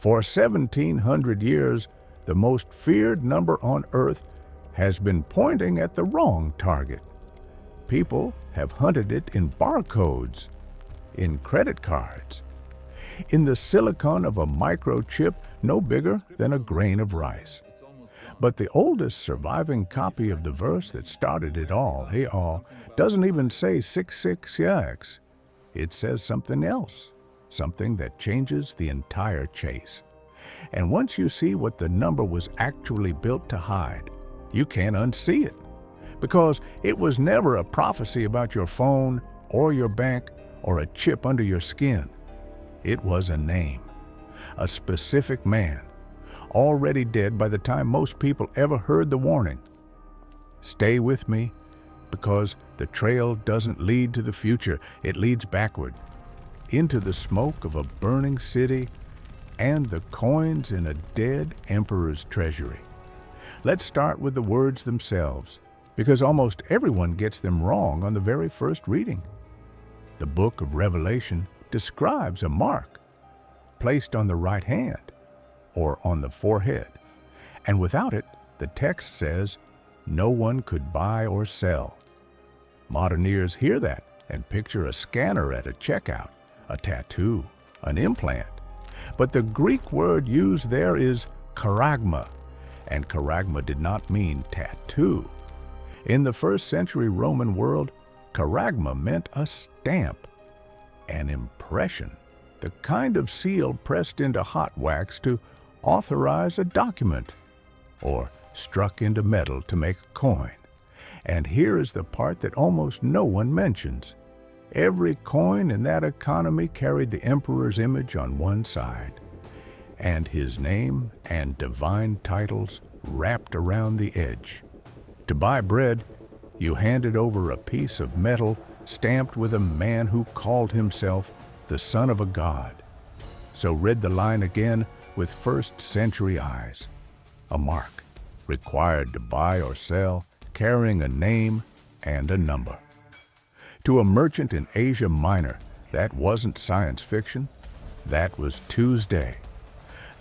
For 1700 years, the most feared number on earth has been pointing at the wrong target. People have hunted it in barcodes, in credit cards, in the silicon of a microchip no bigger than a grain of rice. But the oldest surviving copy of the verse that started it all, hey all, doesn't even say 666. It says something else, something that changes the entire chase. And once you see what the number was actually built to hide, you can't unsee it. Because it was never a prophecy about your phone or your bank or a chip under your skin. It was a name, a specific man, already dead by the time most people ever heard the warning. Stay with me, because the trail doesn't lead to the future, it leads backward, into the smoke of a burning city and the coins in a dead emperor's treasury. Let's start with the words themselves, because almost everyone gets them wrong on the very first reading. The book of Revelation describes a mark placed on the right hand or on the forehead, and without it, the text says, no one could buy or sell. Modern ears hear that and picture a scanner at a checkout, a tattoo, an implant. But the Greek word used there is charagma, and charagma did not mean tattoo. In the first century Roman world, charagma meant a stamp, an impression, the kind of seal pressed into hot wax to authorize a document, or struck into metal to make a coin. And here is the part that almost no one mentions. Every coin in that economy carried the emperor's image on one side, and his name and divine titles wrapped around the edge. To buy bread, you handed over a piece of metal stamped with a man who called himself the son of a god. So read the line again with first century eyes. A mark, required to buy or sell, carrying a name and a number. To a merchant in Asia Minor, that wasn't science fiction, that was Tuesday.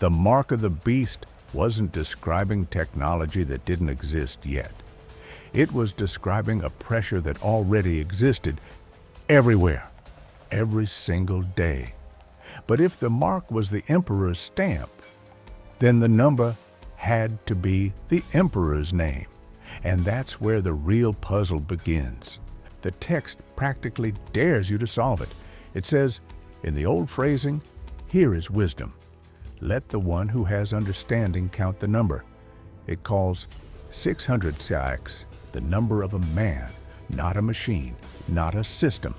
The mark of the beast wasn't describing technology that didn't exist yet. It was describing a pressure that already existed everywhere, every single day. But if the mark was the emperor's stamp, then the number had to be the emperor's name. And that's where the real puzzle begins. The text practically dares you to solve it. It says, in the old phrasing, here is wisdom. Let the one who has understanding count the number. It calls 666 the number of a man, not a machine, not a system.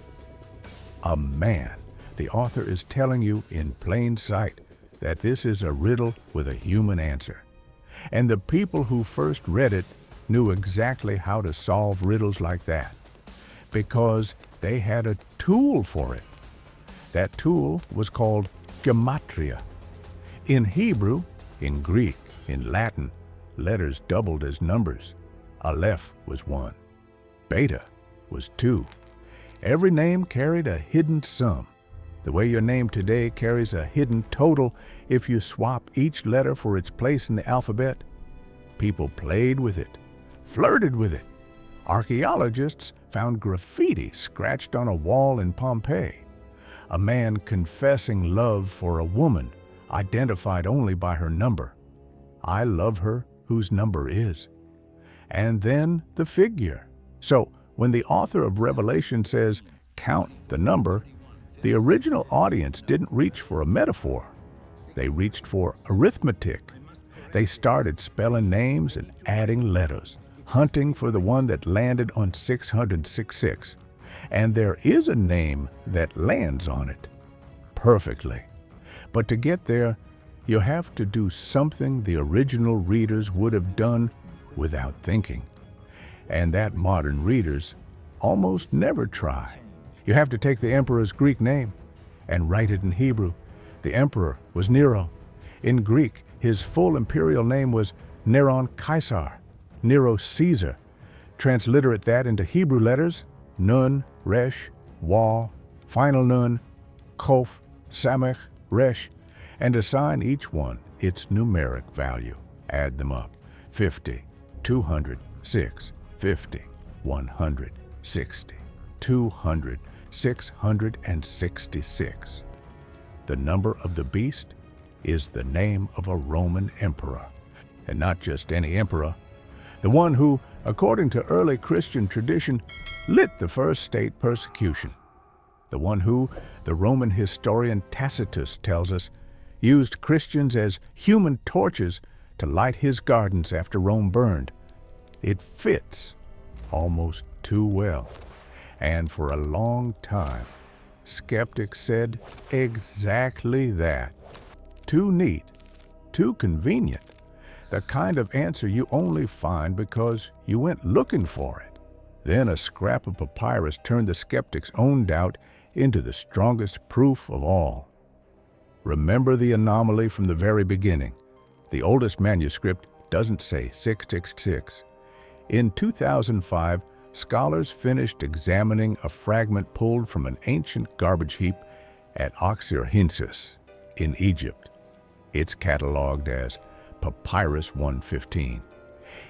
A man. The author is telling you in plain sight that this is a riddle with a human answer. And the people who first read it knew exactly how to solve riddles like that, because they had a tool for it. That tool was called gematria. In Hebrew, in Greek, in Latin, letters doubled as numbers. Aleph was 1. Beta was 2. Every name carried a hidden sum, the way your name today carries a hidden total if you swap each letter for its place in the alphabet. People played with it, flirted with it. Archaeologists found graffiti scratched on a wall in Pompeii. A man confessing love for a woman, identified only by her number. I love her whose number is. And then the figure. So when the author of Revelation says, count the number, the original audience didn't reach for a metaphor. They reached for arithmetic. They started spelling names and adding letters, hunting for the one that landed on 666. And there is a name that lands on it perfectly. But to get there, you have to do something the original readers would have done without thinking, and that modern readers almost never try. You have to take the emperor's Greek name and write it in Hebrew. The emperor was Nero. In Greek, his full imperial name was Neron Caesar, Nero Caesar. Transliterate that into Hebrew letters, Nun, Resh, Waw, final Nun, Kof, Samech, Resh, and assign each one its numeric value. Add them up. 50, 200, 6, 50, 100, 60, 200, 666. The number of the beast is the name of a Roman emperor, and not just any emperor, the one who, according to early Christian tradition, lit the first state persecution, the one who, the Roman historian Tacitus tells us, used Christians as human torches to light his gardens after Rome burned. It fits almost too well, and for a long time, skeptics said exactly that. Too neat, too convenient, the kind of answer you only find because you went looking for it. Then a scrap of papyrus turned the skeptic's own doubt into the strongest proof of all. Remember the anomaly from the very beginning. The oldest manuscript doesn't say 666. In 2005, scholars finished examining a fragment pulled from an ancient garbage heap at Oxyrhynchus in Egypt. It's cataloged as Papyrus 115.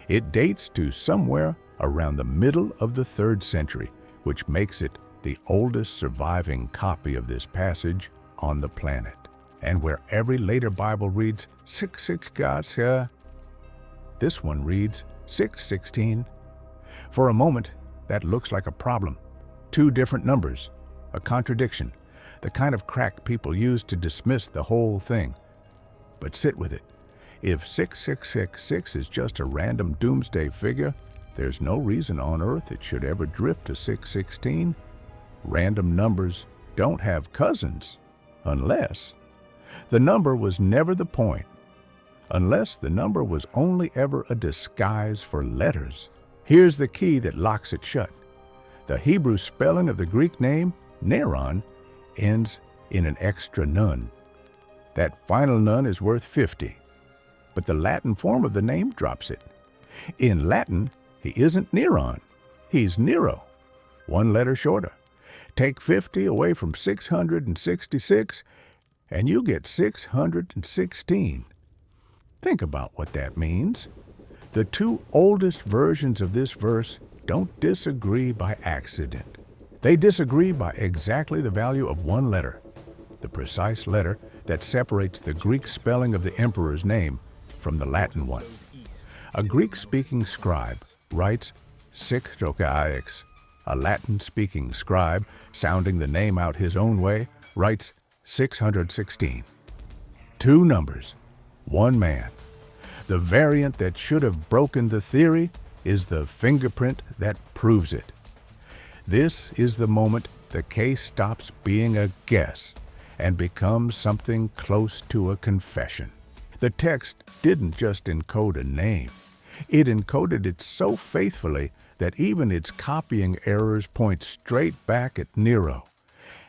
It dates to somewhere around the middle of the 3rd century, which makes it the oldest surviving copy of this passage on the planet. And where every later Bible reads 666, this one reads 616. For a moment, that looks like a problem. 2 different numbers, a contradiction, the kind of crack people use to dismiss the whole thing. But sit with it. If 6666 is just a random doomsday figure, there's no reason on earth it should ever drift to 616. Random numbers don't have cousins, unless the number was never the point, unless the number was only ever a disguise for letters. Here's the key that locks it shut. The Hebrew spelling of the Greek name, Neron, ends in an extra nun. That final nun is worth 50, but the Latin form of the name drops it. In Latin, he isn't Neron, he's Nero, 1 letter shorter. Take 50 away from 666, and you get 616. Think about what that means. The 2 oldest versions of this verse don't disagree by accident. They disagree by exactly the value of 1 letter, the precise letter that separates the Greek spelling of the emperor's name from the Latin one. A Greek-speaking scribe writes 666. A Latin-speaking scribe, sounding the name out his own way, writes 616. 2 numbers, 1 man. The variant that should have broken the theory is the fingerprint that proves it. This is the moment the case stops being a guess and becomes something close to a confession. The text didn't just encode a name. It encoded it so faithfully that even its copying errors point straight back at Nero.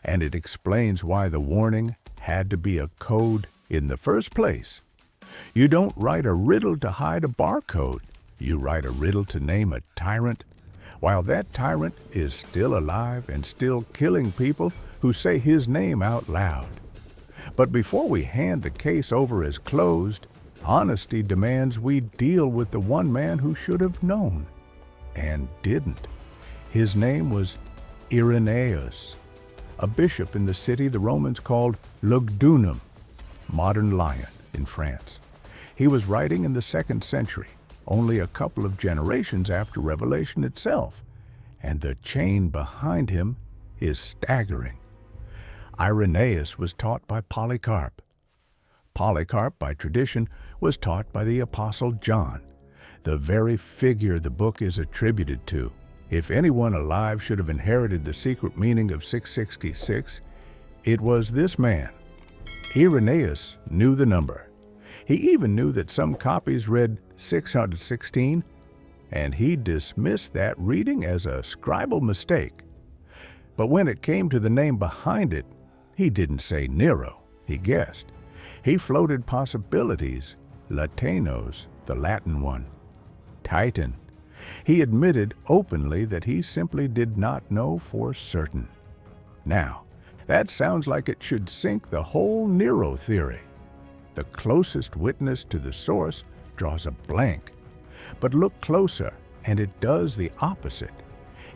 And it explains why the warning had to be a code in the first place. You don't write a riddle to hide a barcode. You write a riddle to name a tyrant, while that tyrant is still alive and still killing people who say his name out loud. But before we hand the case over as closed, honesty demands we deal with the one man who should have known and didn't. His name was Irenaeus, a bishop in the city the Romans called Lugdunum, modern Lyon in France. He was writing in the 2nd century, only a couple of generations after Revelation itself, and the chain behind him is staggering. Irenaeus was taught by Polycarp. Polycarp, by tradition, was taught by the Apostle John, the very figure the book is attributed to. If anyone alive should have inherited the secret meaning of 666, it was this man. Irenaeus knew the number. He even knew that some copies read 616, and he dismissed that reading as a scribal mistake. But when it came to the name behind it, he didn't say Nero, he guessed. He floated possibilities, Latinos, the Latin one, Titan. He admitted openly that he simply did not know for certain. Now, that sounds like it should sink the whole Nero theory. The closest witness to the source draws a blank. But look closer, and it does the opposite.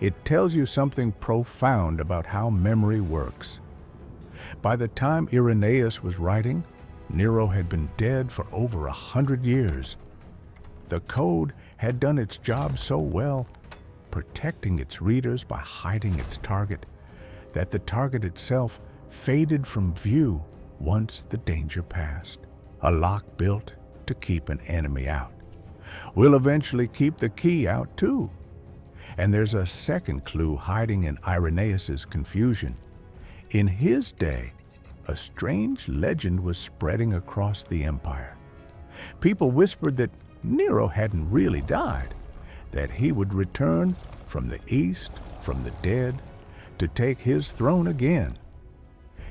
It tells you something profound about how memory works. By the time Irenaeus was writing, Nero had been dead for over 100 years. The code had done its job so well, protecting its readers by hiding its target, that the target itself faded from view once the danger passed. A lock built to keep an enemy out will eventually keep the key out too. And there's a second clue hiding in Irenaeus's confusion. In his day, a strange legend was spreading across the empire. People whispered that Nero hadn't really died, that he would return from the east, from the dead, to take his throne again.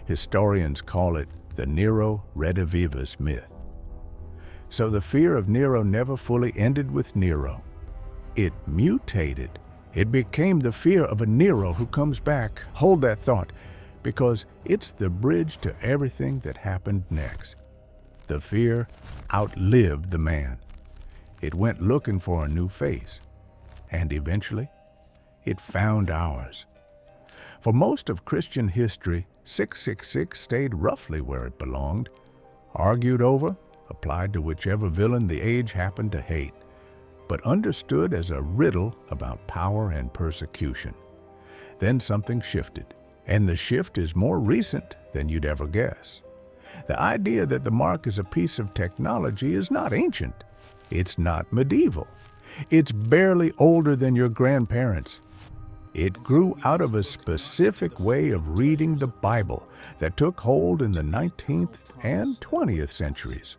Historians call it the Nero redivivus myth. So the fear of Nero never fully ended with Nero. It mutated. It became the fear of a Nero who comes back. Hold that thought, because it's the bridge to everything that happened next. The fear outlived the man. It went looking for a new face, and eventually it found ours. For most of Christian history, 666 stayed roughly where it belonged, argued over, applied to whichever villain the age happened to hate, but understood as a riddle about power and persecution. Then something shifted, and the shift is more recent than you'd ever guess. The idea that the mark is a piece of technology is not ancient. It's not medieval. It's barely older than your grandparents. It grew out of a specific way of reading the Bible that took hold in the 19th and 20th centuries.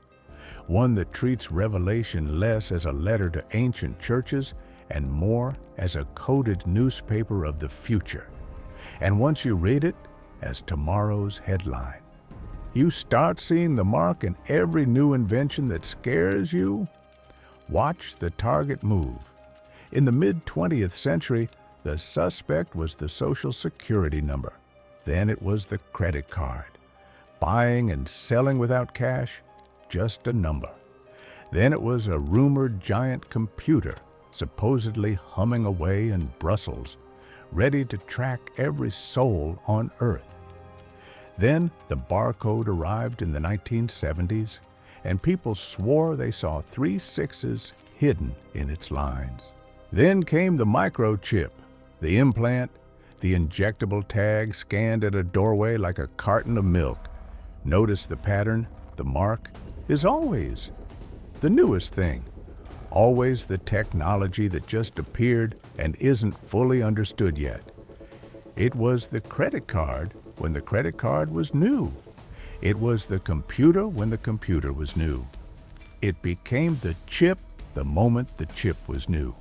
One that treats Revelation less as a letter to ancient churches and more as a coded newspaper of the future. And once you read it, as tomorrow's headline, you start seeing the mark in every new invention that scares you. Watch the target move. In the mid-20th century, the suspect was the Social Security number. Then it was the credit card. Buying and selling without cash, just a number. Then it was a rumored giant computer, supposedly humming away in Brussels, ready to track every soul on Earth. Then the barcode arrived in the 1970s, and people swore they saw 3 sixes hidden in its lines. Then came the microchip, the implant, the injectable tag scanned at a doorway like a carton of milk. Notice the pattern. The mark is always the newest thing, always the technology that just appeared and isn't fully understood yet. It was the credit card when the credit card was new. It was the computer when the computer was new. It became the chip the moment the chip was new.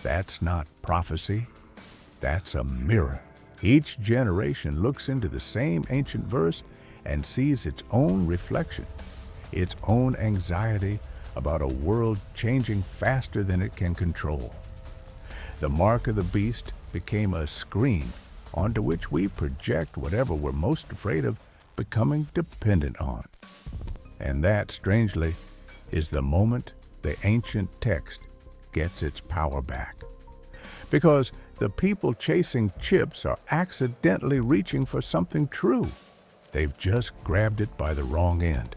That's not prophecy. That's a mirror. Each generation looks into the same ancient verse and sees its own reflection, its own anxiety about a world changing faster than it can control. The mark of the beast became a screen onto which we project whatever we're most afraid of becoming dependent on. And that, strangely, is the moment the ancient text gets its power back. Because the people chasing chips are accidentally reaching for something true. They've just grabbed it by the wrong end.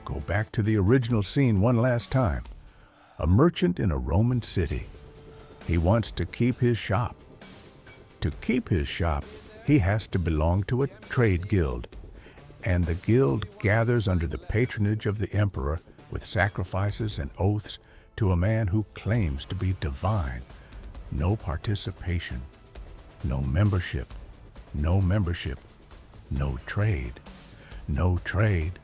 Go back to the original scene one last time. A merchant in a Roman city. He wants to keep his shop. To keep his shop, he has to belong to a trade guild. And the guild gathers under the patronage of the emperor with sacrifices and oaths to a man who claims to be divine. No participation, no membership, no membership, no trade, no trade,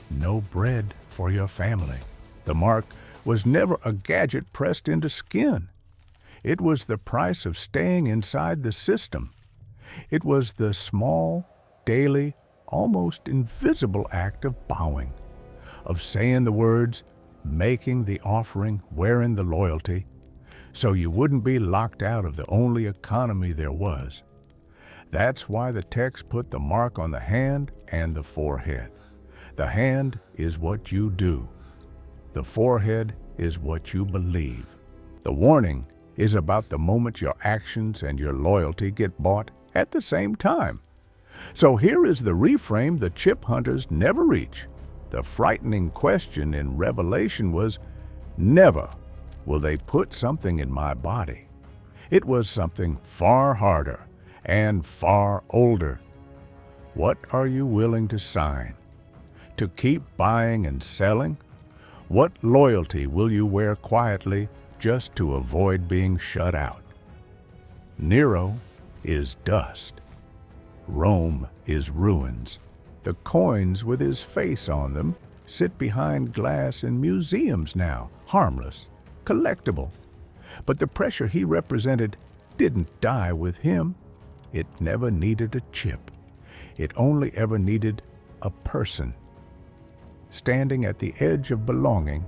no bread for your family. The mark was never a gadget pressed into skin. It was the price of staying inside the system. It was the small, daily, almost invisible act of bowing, of saying the words, making the offering, wearing the loyalty, so you wouldn't be locked out of the only economy there was. That's why the text put the mark on the hand and the forehead. The hand is what you do. The forehead is what you believe. The warning is about the moment your actions and your loyalty get bought at the same time. So here is the reframe the chip hunters never reach. The frightening question in Revelation was, never will they put something in my body. It was something far harder and far older. What are you willing to sign? To keep buying and selling? What loyalty will you wear quietly just to avoid being shut out? Nero is dust. Rome is ruins. The coins with his face on them sit behind glass in museums now, harmless, collectible. But the pressure he represented didn't die with him. It never needed a chip. It only ever needed a person, standing at the edge of belonging,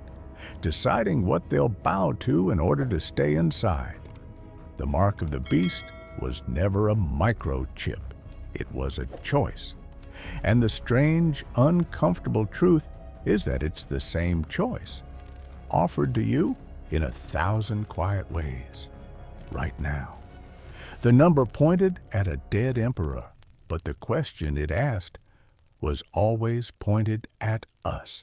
deciding what they'll bow to in order to stay inside. The mark of the beast was never a microchip. It was a choice. And the strange, uncomfortable truth is that it's the same choice, offered to you in 1,000 quiet ways, right now. The number pointed at a dead emperor, but the question it asked was always pointed at us.